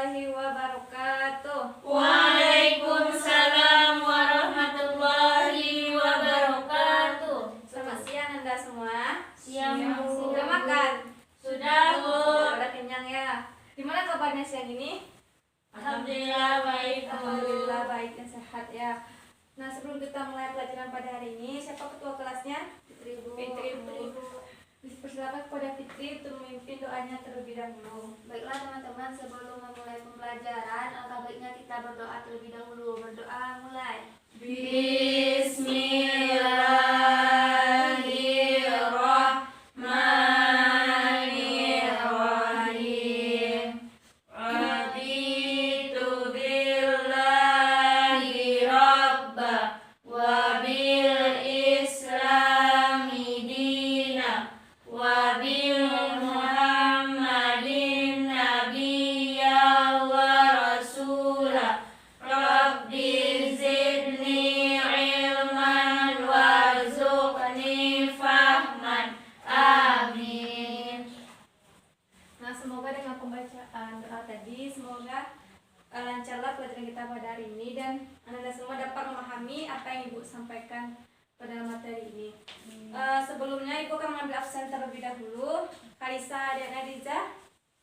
warahmatullahi wabarakatuh. Waalaikumsalam warahmatullahi wabarakatuh. Selamat siang Anda semua. Siang, Bu. Sudah makan? Sudah, Bu. Sudah kenyang ya. Gimana kabarnya siang ini? Alhamdulillah baik, Bu. Alhamdulillah baik dan sehat ya. Nah, sebelum kita mulai pelajaran pada hari ini, siapa ketua kelasnya? Fitri, Bu. Fitri, Bu. Dipersilakan kepada Fitri untuk memimpin doanya terlebih dahulu. Baiklah teman-teman, sebelum memulai pembelajaran, alangkah baiknya kita berdoa terlebih dahulu. Berdoa mulai. Bismillahirrahmanirrahim. Raditu billahi rabba wa bil islami dina wa bil muhammadin nabiyya wa rasula. Rabbi zidni ilman warzuqni fahman. Amin. Nah, semoga dengan pembacaan doa tadi, semoga lancarlah pelajaran kita pada hari ini dan Anda semua dapat memahami apa yang Ibu sampaikan pada materi ini. Sebelumnya Ibu akan mengambil absen terlebih dahulu. Kalisa dan Nadiza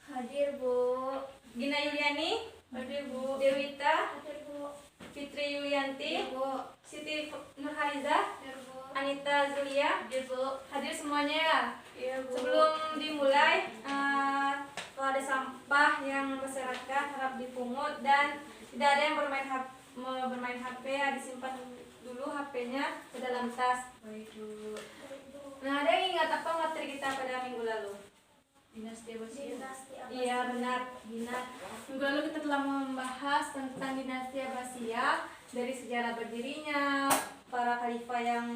Hadir, Bu. Gina Yuliani, Hadir, Bu. Dewita, Hadir, Bu. Fitri Yulianti, Bu. Siti Nurhaliza, Hadir, Bu. Anita Zulia, Hadir, Bu. hadir semuanya ya. Iya, Bu. Sebelum dimulai, kalau ada sampah yang berserakan harap dipungut dan tidak ada yang bermain HP ya, disimpan dulu HP-nya ke dalam tas. Baik, Bu. Nah, ada yang ingat apa materi kita pada minggu lalu? Dinasti Abbasiyah. Dinasti Abbasiyah. Iya benar, Gina. Minggu lalu kita telah membahas tentang dinasti Abbasiyah, dari sejarah berdirinya, para khalifah yang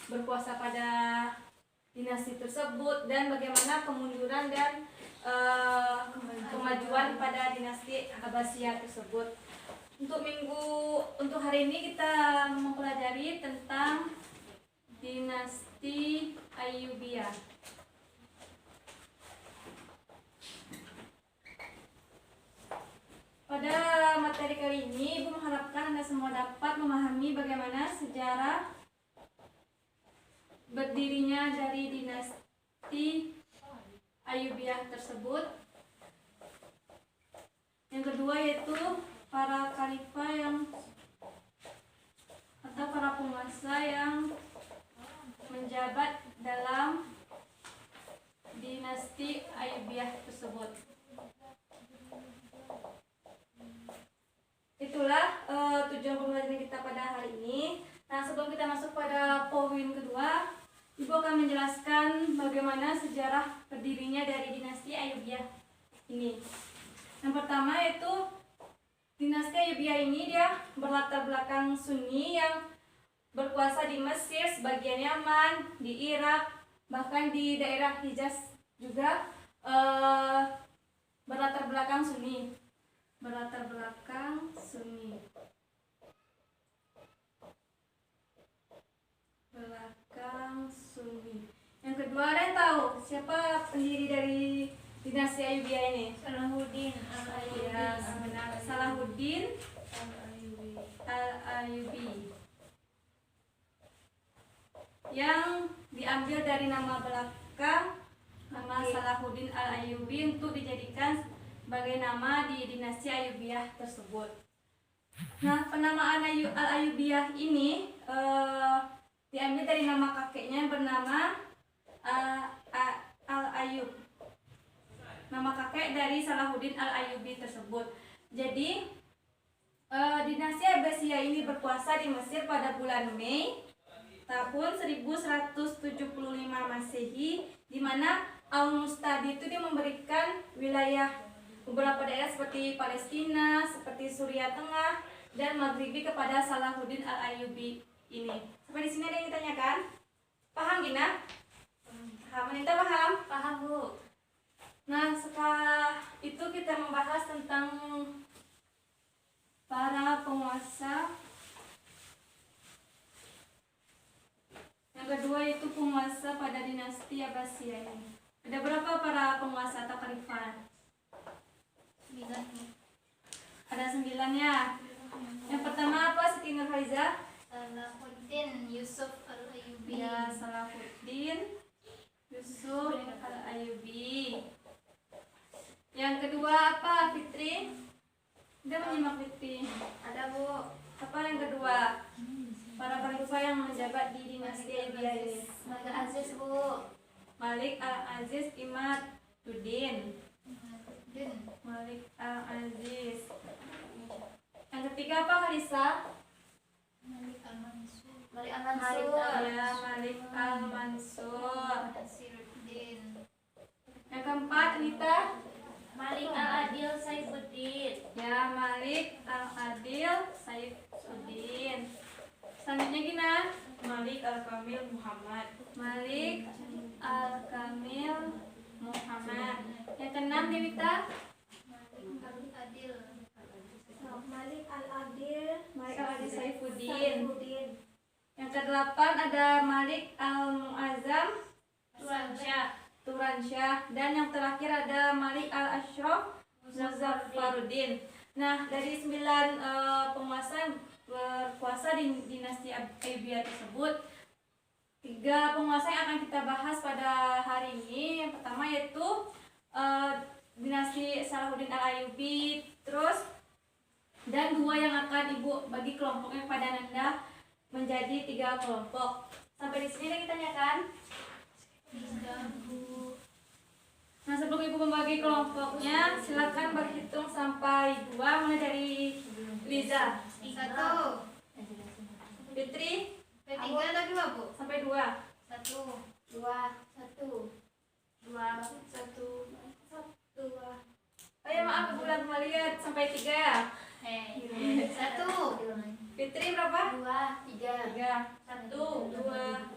berkuasa pada dinasti tersebut, dan bagaimana kemunduran dan kemajuan pada dinasti Abbasiyah tersebut. Untuk hari ini kita mempelajari tentang dinasti Ayyubiyah. Pada materi kali ini, Ibu mengharapkan Anda semua dapat memahami bagaimana sejarah berdirinya dari dinasti Ayyubiyah tersebut. Yang kedua yaitu para khalifah atau para penguasa yang menjabat dalam dinasti Ayyubiyah tersebut. Itulah tujuan pembelajaran kita pada hari ini. Nah, sebelum kita masuk pada poin kedua, Ibu akan menjelaskan bagaimana sejarah berdirinya dari dinasti Ayyubiyah ini. Yang pertama yaitu dinasti Ayyubiyah ini dia berlatar belakang Sunni yang berkuasa di Mesir, sebagian Yaman, di Irak, bahkan di daerah Hijaz juga berlatar belakang Sunni. Yang kedua, ada yang tahu siapa pendiri dari dinasti Ayyubiyah ini? Salahuddin Ya, benar. Salahuddin Al-Ayyubi. Al-Ayyubi, yang diambil dari nama belakang nama Salahuddin Al-Ayyubi untuk dijadikan sebagai nama di dinasti Ayyubiyah tersebut. Nah, penamaan Al-Ayyubiyah ini diambil dari nama kakeknya yang bernama Al-Ayyub. Nama kakek dari Salahuddin Al-Ayyubi tersebut. Jadi dinasti Abbasiyah ini berkuasa di Mesir pada bulan Mei tahun 1175 Masehi, di mana Al-Mustadi itu dia memberikan wilayah beberapa daerah seperti Palestina, seperti Suriah Tengah dan Maghribi kepada Salahuddin Al-Ayyubi ini. Sampai di sini ada yang ditanyakan? Paham Gina? Paham? Anita paham? Paham, Bu. Nah, setelah itu kita membahas tentang para penguasa. Yang kedua itu penguasa pada dinasti Abbasiyah ini. Ada berapa para penguasa atau khalifah? 9. Ada 9 ya. Yang pertama apa Siti Nurhaliza? Salahuddin Yusuf Al-Ayyubi. Ya, Salahuddin Yusuf Al-Ayyubi. Yang kedua apa Fitri? Udah menyimak Fitri. Ada Bu. Apa yang kedua? Para khalifah yang menjabat di dinasti Ayyubiyah. Malik Aziz Bu. Malik Al-Aziz Imaduddin. Din. Malik Al-Aziz. Yang ketiga apa Khalisa? Malik Al-Mansur. Ya, Malik Al-Mansur. Nasiruddin. Yang keempat Anita? Malik Al-Adil Saifuddin. Ya, Malik Al-Adil Saifuddin. Selanjutnya Gina? Malik Al-Kamil Muhammad. Malik Al-Kamil Muhammad. Yang keenam Dewita? Malik Al-Adil. Malik Al-Adil Saifuddin. Yang kedelapan ada Malik Al-Muazzam Turansyah. Dan yang terakhir ada Malik Al-Ashraf Muzaffaruddin. Nah, dari 9 penguasa yang berkuasa di dinasti Ayyubiyah tersebut, 3 penguasa yang akan kita bahas pada hari ini. Yang pertama yaitu dinasti Salahuddin Al-Ayyubi, terus dan 2 yang akan Ibu bagi kelompoknya pada Nanda menjadi 3 kelompok. Sampai di sini ada kita tanyakan? Nah, sebelum Ibu membagi kelompoknya, silakan berhitung sampai 2 mulai dari Liza. 1. Fitri P3 ada 2 Bu. sampai 2. 1. 2. Oh ya, maaf Ibu ulang kembali ya, sampai 3 ya. 1. Fitri berapa? 2. 3. 1, 2,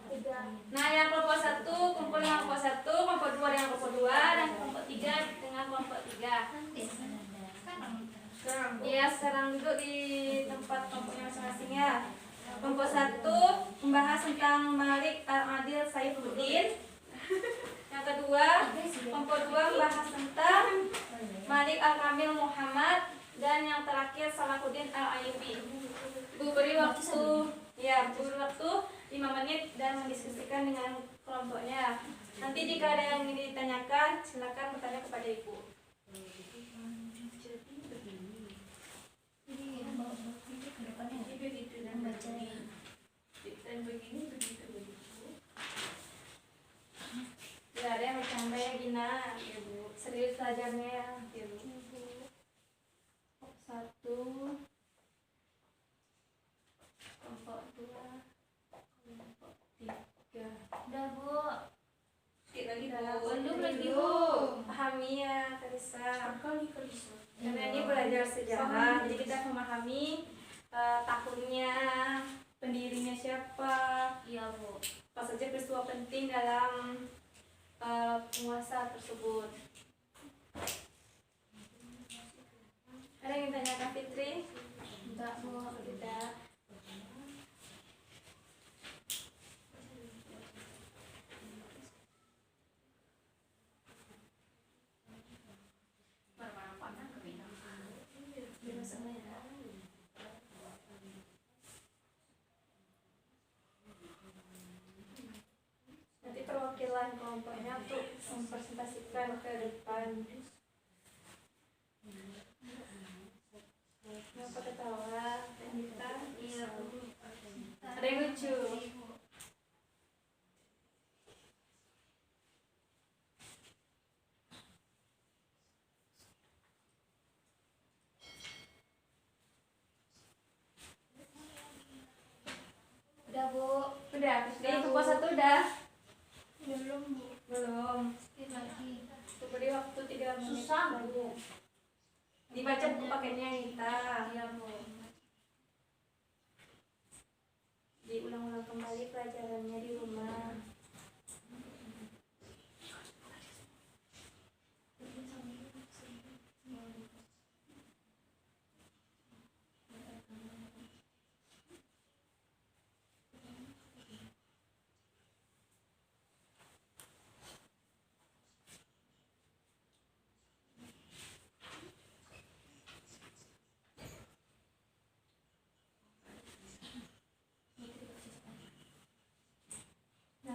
3. Nah, yang kelompok 1 kumpul dengan kelompok 1, kelompok 2 dengan kelompok 2, dan kelompok 3 dengan kelompok 3. Ya, sekarang duduk di tempat kelompoknya masing-masing ya. Kelompok 1 membahas tentang Malik Al-Adil Saifuddin. Yang kedua, kelompok 2 membahas tentang Malik Al-Kamil Muhammad. Dan yang terakhir Salahuddin Al-Ayyubi. Bu beri waktu 5 menit dan mendiskusikan dengan kelompoknya. Nanti jika ada yang ingin ditanyakan, silakan bertanya kepada Ibu. Tidak ada yang bercanda ya Gina, Ibu. Serius belajarnya, Ibu. 1, kelompok 2, kelompok 3. Udah Bu. Sedikit lagi Belum lagi, Bu. Pahami ya Karisa. Karena ini belajar sejarah, jadi kita memahami tahunnya, pendirinya siapa, Iya Bu. apa saja peristiwa penting dalam penguasa tersebut. Ada yang ditanyakan Fitri? Enggak Bu. Tidak. Nanti perwakilan kelompoknya untuk mempresentasikan ke depan. Kenapa ketawa? Anita? Iya Bu. Ada yang lucu? Udah Bu. Udah, Fitri, kelompok 1 udah? Belum Bu. Belum. Sedikit lagi. Beri waktu 3 menit. Susah Bu. Dibaca buku paketnya Anita. Iya Bu. Diulang-ulang kembali pelajarannya di rumah.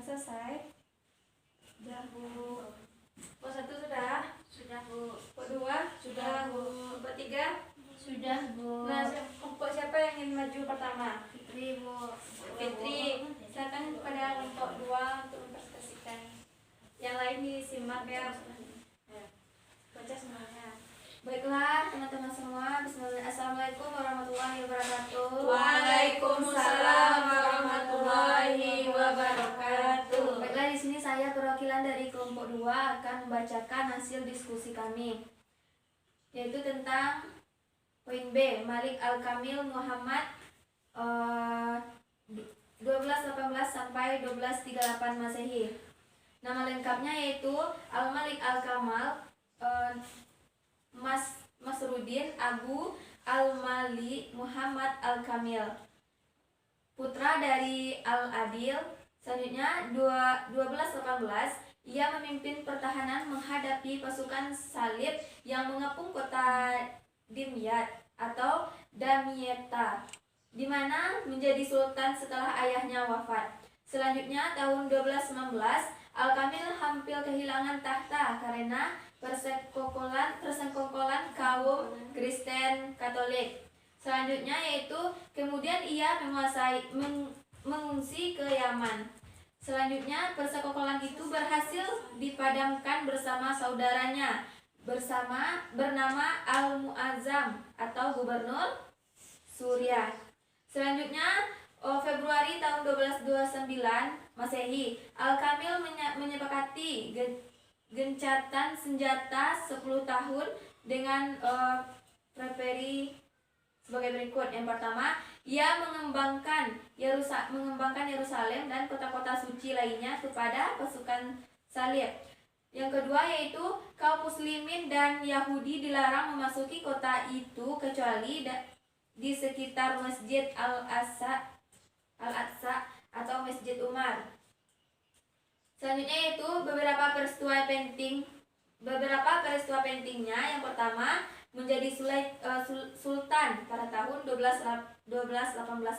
selesai? Sudah, Bu. Kelompok 1 sudah? Sudah, Bu. Kelompok 2? Sudah, Bu. Kelompok 3? Sudah, Bu. Nah, kelompok siapa yang ingin maju pertama? Fitri, Bu. Fitri, silakan kepada kelompok 2 untuk mempresentasikan. Yang lain disimak ya. Baca semuanya. Baiklah, teman-teman semua. Bismillah. Assalamualaikum warahmatullahi wabarakatuh. Waalaikumsalam warahmatullahi wabarakatuh. Baiklah, di sini saya perwakilan dari kelompok 2 akan membacakan hasil diskusi kami, yaitu tentang poin B, Malik Al-Kamil Muhammad 1218 sampai 1238 Masehi. Nama lengkapnya yaitu Al-Malik Al-Kamal Masrudin Abu Al-Mali Muhammad Al-Kamil, putra dari Al-Adil. Selanjutnya 1218, ia memimpin pertahanan menghadapi pasukan salib yang mengepung kota Dimyat atau Damietta, di mana menjadi sultan setelah ayahnya wafat. Selanjutnya tahun 1219, Al-Kamil hampir kehilangan tahta karena persekongkolan kaum Kristen Katolik. Selanjutnya yaitu kemudian ia mengungsi ke Yaman. Selanjutnya persekongkolan itu berhasil dipadamkan bersama saudaranya bernama Al-Mu'azzam atau gubernur Suriah. Selanjutnya Februari tahun 1229 Masehi, Al-Kamil menyepakati gencatan senjata 10 tahun dengan Preperi sebagai berikut. Yang pertama, ia mengembangkan Yerusalem dan kota-kota suci lainnya kepada pasukan salib. Yang kedua yaitu kaum muslimin dan Yahudi dilarang memasuki kota itu kecuali di sekitar Masjid Al-Aqsa atau Masjid Umar. Selanjutnya yaitu beberapa peristiwa pentingnya. Yang pertama, menjadi sultan pada tahun 1218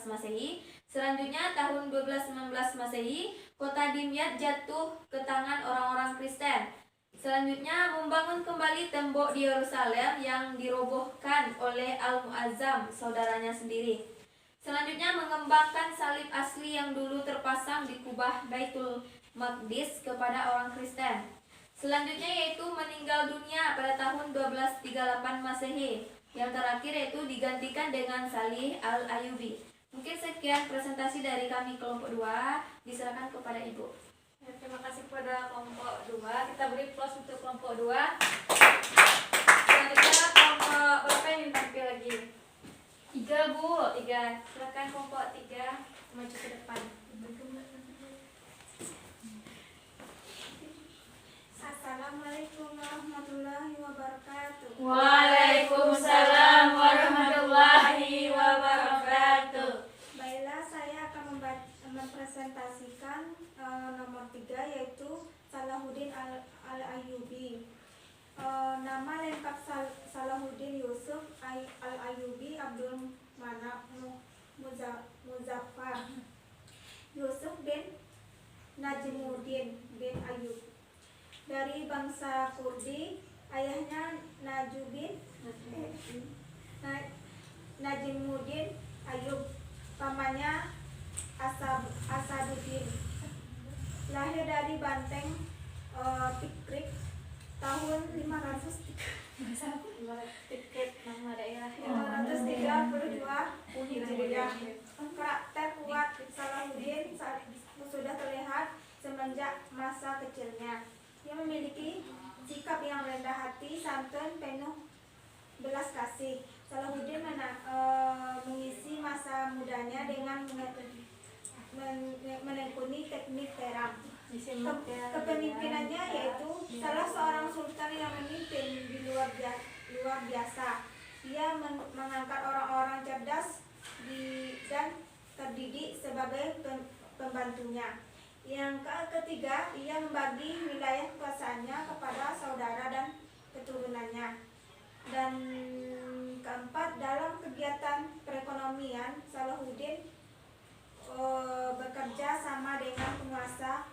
Masehi. Selanjutnya tahun 1219 Masehi, kota Dimyat jatuh ke tangan orang-orang Kristen. Selanjutnya membangun kembali tembok di Yerusalem yang dirobohkan oleh Al-Mu'azzam, saudaranya sendiri. Selanjutnya mengembangkan salib asli yang dulu terpasang di kubah Baitul Maqdis kepada orang Kristen. Selanjutnya yaitu meninggal dunia pada tahun 1238 Masehi. Yang terakhir yaitu digantikan dengan Salih Al-Ayyubi. Mungkin sekian presentasi dari kami kelompok 2. Diserahkan kepada Ibu. Ya, terima kasih kepada kelompok 2. Kita beri plus untuk kelompok 2. Selanjutnya kelompok berapa yang ingin tampil lagi? 3, Bu. 3. Silakan kelompok 3 maju ke depan. Assalamualaikum warahmatullahi wabarakatuh. Waalaikumsalam warahmatullahi wabarakatuh. Baiklah, saya akan mempresentasikan nomor 3 yaitu Salahuddin Al-Ayyubi. Nama lengkap Salahuddin Yusuf Al-Ayyubi Abdul Manaf Muzaffar Yusuf bin Najmuddin bin Ayyub, dari bangsa Kurdi. Ayahnya Najmuddin Ayyub, pamannya Asaduddin. Lahir dari Banteng Tikrit tahun 532 Hijriah. Karakter kuat Salahuddin sudah terlihat semenjak masa kecilnya. Ia memiliki sikap yang rendah hati, santun, penuh belas kasih. Salahuddin mengisi masa mudanya dengan menekuni teknik terang. Kepemimpinannya yaitu salah seorang sultan yang memimpin di luar biasa. Ia mengangkat orang-orang cerdas dan terdidik sebagai pembantunya. Yang ketiga, ia membagi wilayah kekuasaannya kepada saudara dan keturunannya. Dan keempat, dalam kegiatan perekonomian, Salahuddin bekerja sama dengan penguasa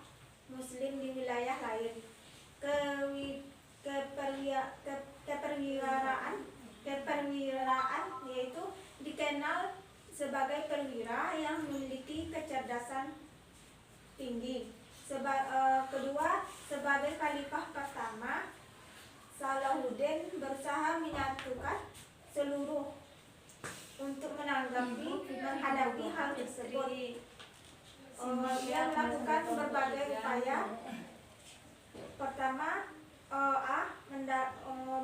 menyatukan seluruh untuk menghadapi hal tersebut. Dia melakukan berbagai upaya. Pertama,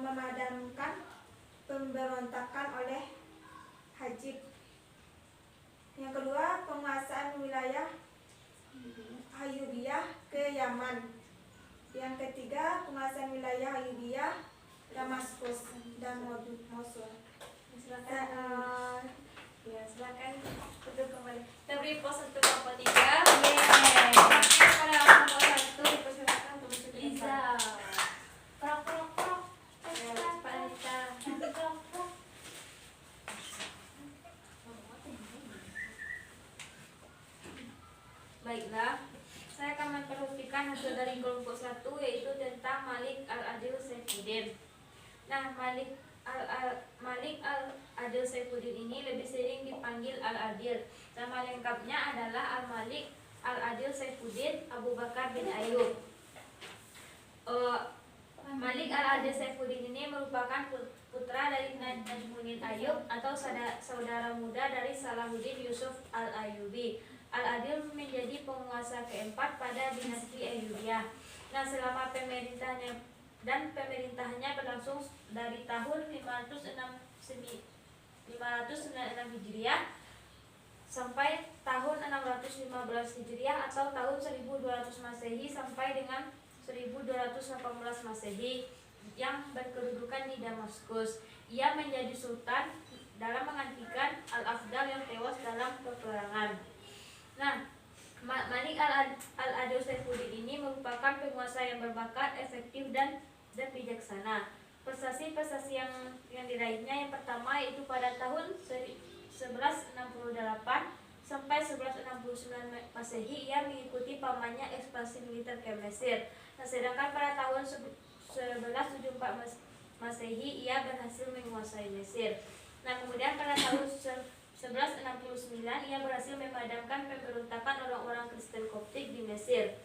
memadamkan pemberontakan oleh Hajib. Yang kedua, penguasaan wilayah Ayyubiyah ke Yaman. Yang ketiga, penguasaan wilayah Ayyubiyah, Damaskus dan Mosul. Silakan untuk kembali. Kita beri pos untuk kelompok 3. Pada kelompok 1 dipersilakan untuk bersuara. Bisa. Krok. Pak Anita. Krok. Baiklah, saya akan memperhatikan hasil dari kelompok 1, yaitu tentang Malik Al-Adil Saifuddin. Nah, Malik Al-Adil Saifuddin ini lebih sering dipanggil Al-Adil. Nama lengkapnya adalah Al-Malik Al-Adil Saifuddin Abu Bakar bin Ayyub. Malik Al-Adil Saifuddin ini merupakan putra dari Najmuddin Ayyub atau saudara muda dari Salahuddin Yusuf Al-Ayyubi. Al-Adil menjadi penguasa keempat pada dinasti Ayyubiyah. Nah, selama pemerintahannya berlangsung dari tahun 596 Hijriah sampai tahun 615 Hijriah atau tahun 1200 Masehi sampai dengan 1218 Masehi, yang berkedudukan di Damaskus. Ia menjadi sultan dalam menggantikan Al-Afdal yang tewas dalam peperangan. Nah, Malik Al-Adil Saifuddin ini merupakan penguasa yang berbakat, efektif dan bijaksana. Prestasi-prestasi yang diraihnya yang pertama yaitu pada tahun 1168 sampai 1169 Masehi ia mengikuti pamannya ekspansi militer ke Mesir. Nah, sedangkan pada tahun 1174 Masehi ia berhasil menguasai Mesir. Nah, kemudian pada tahun 1169 ia berhasil memadamkan pemberontakan orang-orang Kristen Koptik di Mesir.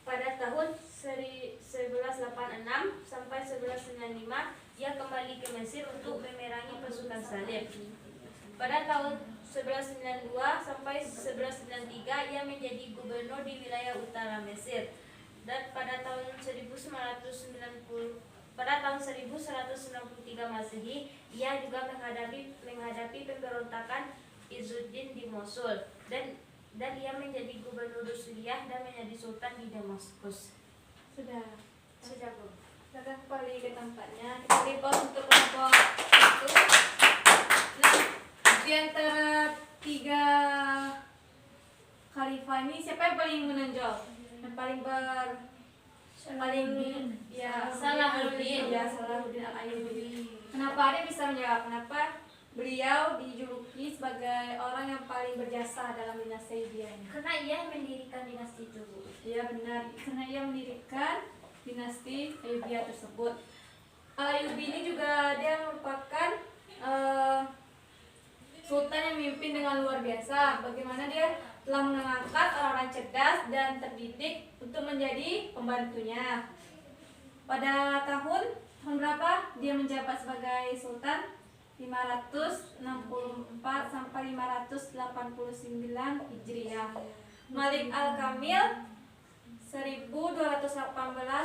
Pada tahun 1186 sampai 1195 ia kembali ke Mesir untuk memerangi pasukan Salib. Pada tahun 1192 sampai 1193 ia menjadi gubernur di wilayah utara Mesir. Dan pada tahun 1193 Masehi ia juga menghadapi pemberontakan Izzuddin di Mosul dan ia menjadi gubernur Suriah dan menjadi sultan di Damaskus. Sudah Bu. kita kembali ke tempatnya. Kita beri pos untuk kelompok 1. Nah, di antara 3 khalifah ini siapa yang paling menonjol? Yang paling Salahuddin Al-Ayyubi. Kenapa dia bisa menjawab? Kenapa beliau dijuluki sebagai orang yang paling berjasa dalam dinasti Ayyubiyah ini? Karena ia mendirikan dinasti itu, Bu. Iya benar, karena ia mendirikan dinasti Ayyubiyah tersebut. Al-Ayyubi ini juga dia merupakan sultan yang memimpin dengan luar biasa. Bagaimana dia telah mengangkat orang-orang cerdas dan terdidik untuk menjadi pembantunya. Pada tahun berapa dia menjabat sebagai sultan? 564 sampai 589 Hijriah. Malik Al-Kamil 1218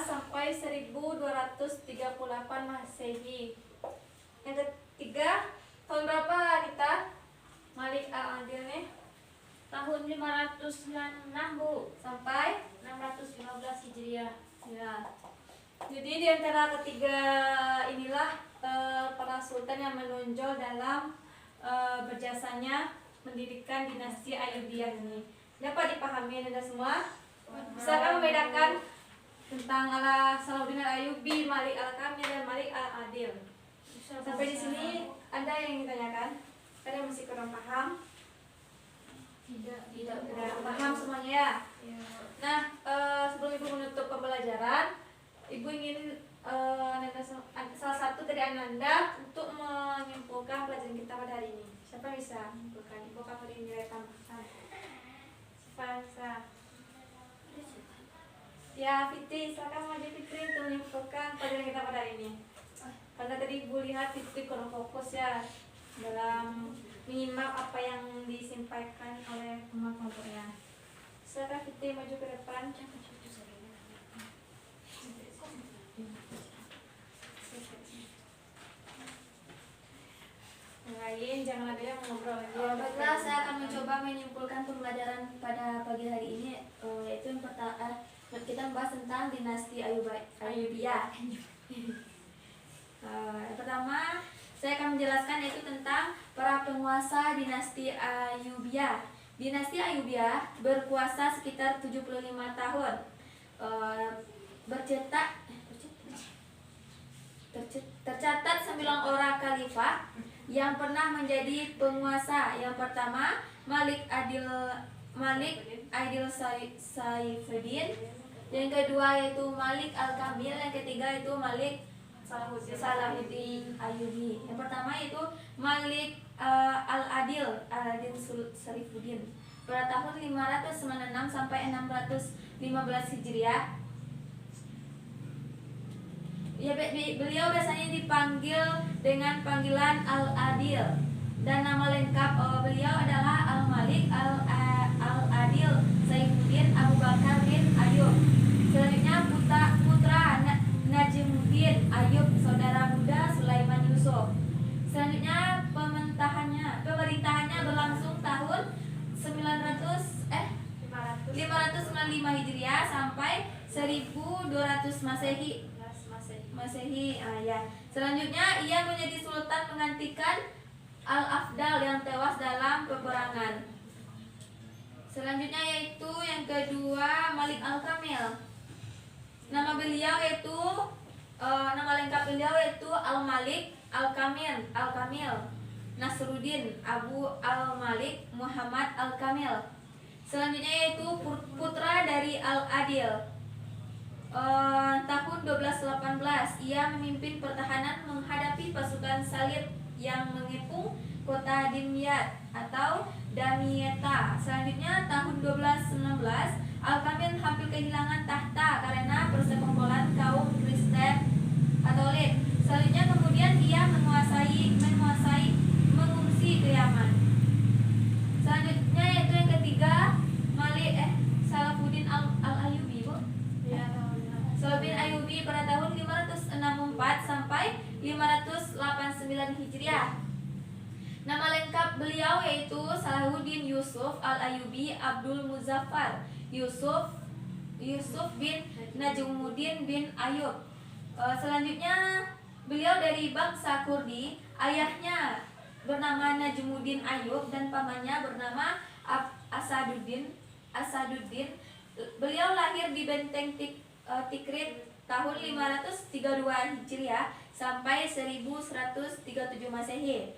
sampai 1238 Masehi. Yang ketiga, tahun berapa Anita? Malik Al-Adil nih? Tahun 596, Bu, Sampai 615 Hijriah. ya. Jadi di antara ketiga inilah para sultan yang menonjol dalam berjasanya mendirikan dinasti Ayyubiyah ini. Dapat dipahami Anda semua? Bisa membedakan tentang Salahuddin Al-Ayyubi, Malik Al-Kamil dan Malik Al-Adil. Sampai di sini ada yang ditanyakan? Ada yang masih kurang paham? Tidak paham semuanya ya. Nah, sebelum Ibu menutup pembelajaran, Ibu ingin salah satu dari Ananda untuk menyimpulkan pelajaran kita pada hari ini. Siapa yang bisa menyimpulkan? Ibu akan beri nilai tambahan. Siapa? Ya, Fitri, silakan maju Fitri untuk menyimpulkan pelajaran kita pada hari ini. Karena tadi Ibu lihat Fitri kurang fokus ya dalam menyimak apa yang disampaikan oleh teman kelompoknya. Silakan Fitri maju ke depan. Yang lain jangan ada yang ngobrol lagi. Baiklah, saya akan mencoba menyimpulkan pembelajaran pada pagi hari ini, yaitu yang pertama kita membahas tentang dinasti Ayyubiyah. Yang pertama, saya akan menjelaskan yaitu tentang para penguasa dinasti Ayyubiyah. Dinasti Ayyubiyah berkuasa sekitar 75 tahun. Tercatat 9 orang khalifah yang pernah menjadi penguasa. Yang pertama, Malik Adil Saifuddin. Yang kedua yaitu Malik Al-Kamil. Yang ketiga itu Malik Salahuddin Ayyubi. Yang pertama itu Malik Al-Adil Saifuddin pada tahun 596 sampai 615 Hijriah. Ya, beliau biasanya dipanggil dengan panggilan Al-Adil dan nama lengkap beliau adalah Al-Malik Al-Adil Saifuddin Abu Bakar bin Ayub. Selanjutnya putra Najimuddin Ayub, saudara muda Sulaiman Yusuf. Selanjutnya pemerintahannya berlangsung tahun 595 Hijriah sampai 1200 Masehi. Ya. Selanjutnya ia menjadi sultan menggantikan Al-Afdal yang tewas dalam peperangan. Selanjutnya yaitu yang kedua Malik Al-Kamil. Nama lengkap beliau yaitu Al-Malik Al-Kamil Nasruddin Abu Al-Malik Muhammad Al-Kamil. Selanjutnya yaitu putra dari Al-Adil. Tahun 1218 ia memimpin pertahanan menghadapi pasukan Salib yang mengepung kota Dimyat atau Damietta. Selanjutnya tahun 1219 Al-Kamil hampir kehilangan tahta karena persekongkolan kaum Kristen Katolik. Selanjutnya kemudian ia mengungsi ke Yaman. Selanjutnya yaitu yang ketiga Salahuddin Al-Ayyubi, Bu. Ya, Salahuddin Ayyubi pada tahun 564 sampai 589 Hijriah. Nama lengkap beliau yaitu Salahuddin Yusuf Al-Ayyubi Abdul Muzaffar Yusuf bin Najmuddin bin Ayub. Selanjutnya beliau dari bangsa Kurdi. Ayahnya bernama Najmuddin Ayub dan pamannya bernama Asaduddin. Beliau lahir di benteng Tikrit tahun 532 Hijriah sampai 1137 Masehi.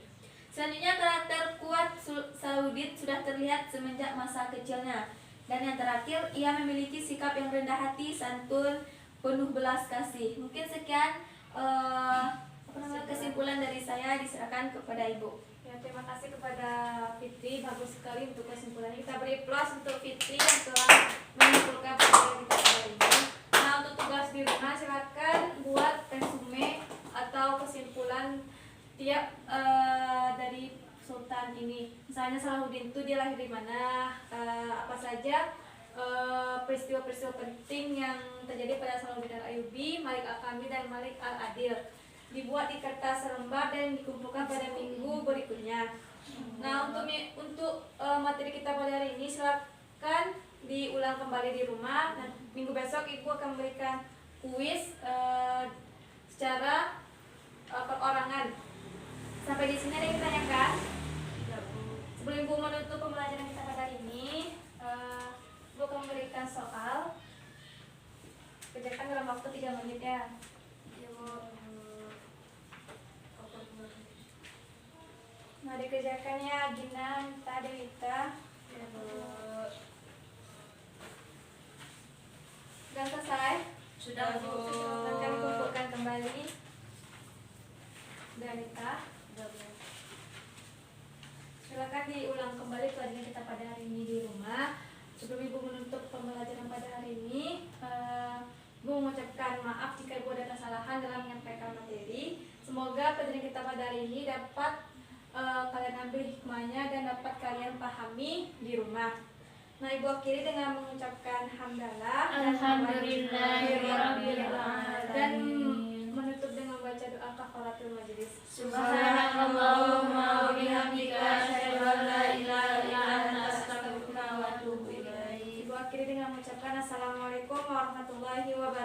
Selanjutnya karakter kuat Salahuddin sudah terlihat semenjak masa kecilnya. Dan yang terakhir, ia memiliki sikap yang rendah hati, santun, penuh belas kasih. Mungkin sekian kesimpulan dari saya, diserahkan kepada Ibu. Ya, terima kasih kepada Fitri, bagus sekali untuk kesimpulannya. Kita beri plus untuk Fitri yang telah menyimpulkan pelajaran kita hari ini. Nah, untuk tugas di rumah silakan buat resume atau kesimpulan tiap dari Sultan ini. Misalnya Salahuddin itu dia lahir di mana, apa saja peristiwa-peristiwa penting yang terjadi pada Salahuddin Al-Ayyubi, Malik Al-Kamil dan Malik Al-Adil. Dibuat di kertas lembar dan dikumpulkan pada minggu berikutnya. Nah, untuk materi kita pada hari ini silakan diulang kembali di rumah. Nah, minggu besok Ibu akan memberikan kuis secara perorangan. Sampai di sini ada yang ditanyakan? Sebelum Ibu menutup pembelajaran kita pada hari ini, Ibu akan memberikan soal. Kerjakan dalam waktu 3 menit ya. Nah, dikerjakannya Gina, Nita, Dewita. Sudah selesai? Sudah, Bu. Akan kami kumpulkan kembali. Dewita. Silakan diulang kembali pelajaran kita pada hari ini di rumah. Sebelum Ibu menutup pembelajaran pada hari ini, Ibu mengucapkan maaf jika Ibu ada kesalahan dalam menyampaikan materi. Semoga pelajaran kita pada hari ini dapat kalian ambil hikmahnya dan dapat kalian pahami di rumah. Nah, Ibu akhiri dengan mengucapkan hamdalah Alhamdulillahirabbil dan alamin. menutup dengan baca doa kafaratul majelis. Subhanakallahumma wa bihamdika asyhadu an la ilaha illa anta astaghfiruka wa atubu ilaik. Ibu akhiri dengan mengucapkan assalamualaikum warahmatullahi wabarakatuh.